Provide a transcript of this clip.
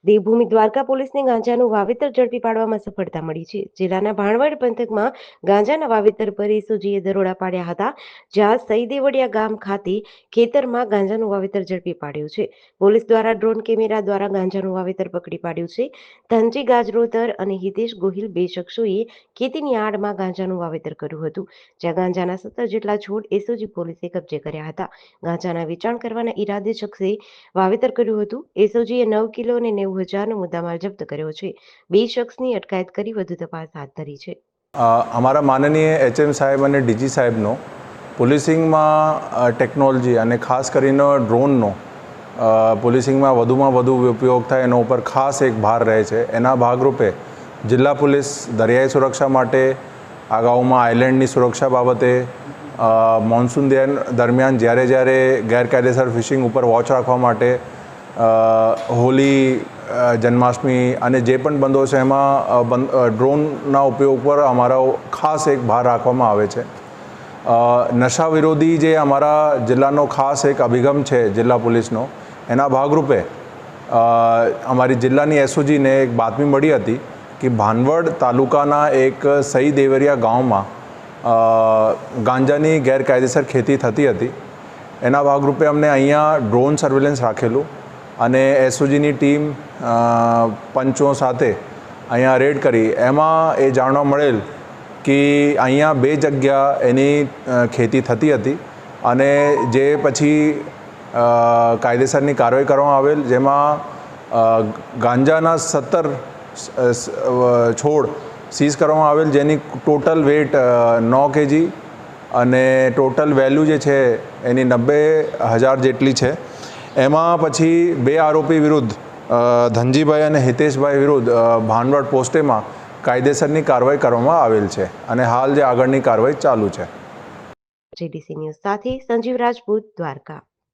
દેવભૂમિ દ્વારકા પોલીસને ગાંજાનું વાવેતર ઝડપી પાડવામાં સફળતા મળી છે। જિલ્લાના ભાણવડ પંથકમાં ગાંજાના વાવેતર પર એસઓજીએ દરોડા પાડ્યા હતા, જ્યાં સઈદેવડિયા ગામ ખાતે ખેતરમાં ગાંજાનું વાવેતર ઝડપી પાડ્યું છે। પોલીસ દ્વારા ડ્રોન કેમેરા દ્વારા ગાંજાનું વાવેતર પકડી પાડ્યું છે। ધનજી ગાજરોતર અને હિતેશ ગોહિલ બે શખ્સોએ ખેતીની આડમાં ગાંજાનું વાવેતર કર્યું હતું, જ્યાં ગાંજાના 17 જેટલા છોડ એસઓજી પોલીસે કબજે કર્યા હતા। ગાંજાના વેચાણ કરવાના ઈરાદે શખ્સે વાવેતર કર્યું હતું। એસઓજીએ 9 કિલો અને 90,000નો મુદ્દામાલ જપ્ત કર્યો છે। બે શખ્સની અટકાયત કરી વધુ તપાસ હાથ ધરી છે। અમારા માનનીય એચએમ સાહેબ અને ડીજી સાહેબનો પોલીસિંગમાં ટેકનોલોજી અને ખાસ કરીને ડ્રોનનો પોલીસિંગમાં વધુમાં વધુ ઉપયોગ થાય એના ઉપર ખાસ એક ભાર રહે છે। એના ભાગરૂપે જિલ્લા પોલીસ દરિયાઈ સુરક્ષા માટે, અગાઉમાં આઇલેન્ડની સુરક્ષા બાબતે, મોન્સૂન દરમિયાન જ્યારે ગેરકાયદેસર ફિશિંગ ઉપર વોચ રાખવા માટે, હોલી, જન્માષ્ટમી અને જે પણ બંધો છે એમાં ડ્રોનના ઉપયોગ પર અમારો ખાસ એક ભાર રાખવામાં આવે છે। નશા વિરોધી જે અમારા જિલ્લાનો ખાસ એક અભિગમ છે જિલ્લા પોલીસનો, એના ભાગરૂપે અમારી જિલ્લાની એસઓજીને એક બાતમી મળી હતી કે ભાનવડ તાલુકાના એક સઈદેવરિયા ગામમાં ગાંજાની ગેરકાયદેસર ખેતી થતી હતી। એના ભાગરૂપે અમને અહીંયા ડ્રોન સર્વેલન્સ રાખેલું અને એસઓજીની ટીમ પંચો સાથે અહીંયા રેડ કરી। એમાં એ જાણવા મળેલ કે અહીંયા બે જગ્યા એની ખેતી થતી હતી અને જે પછી કાયદેસરની કાર્યવાહી કરવામાં આવેલ, જેમાં ગાંજાના 17 છોડ સીઝ કરવામાં આવેલ, જેની ટોટલ વેટ 9 kg અને ટોટલ વેલ્યુ જે છે એની 90,000 જેટલી છે। એમાં પછી બે આરોપી વિરુદ્ધ ધનજીભાઈ અને હિતેશભાઈ વિરુદ્ધ ભાનવડ પોસ્ટેમાં કાયદેસરની કાર્યવાહી કરવામાં આવેલ છે અને હાલ જે આગળની કાર્યવાહી ચાલુ છે। જેડીસી ન્યૂઝ સાથે સંજીવ રાજપૂત, દ્વારકા।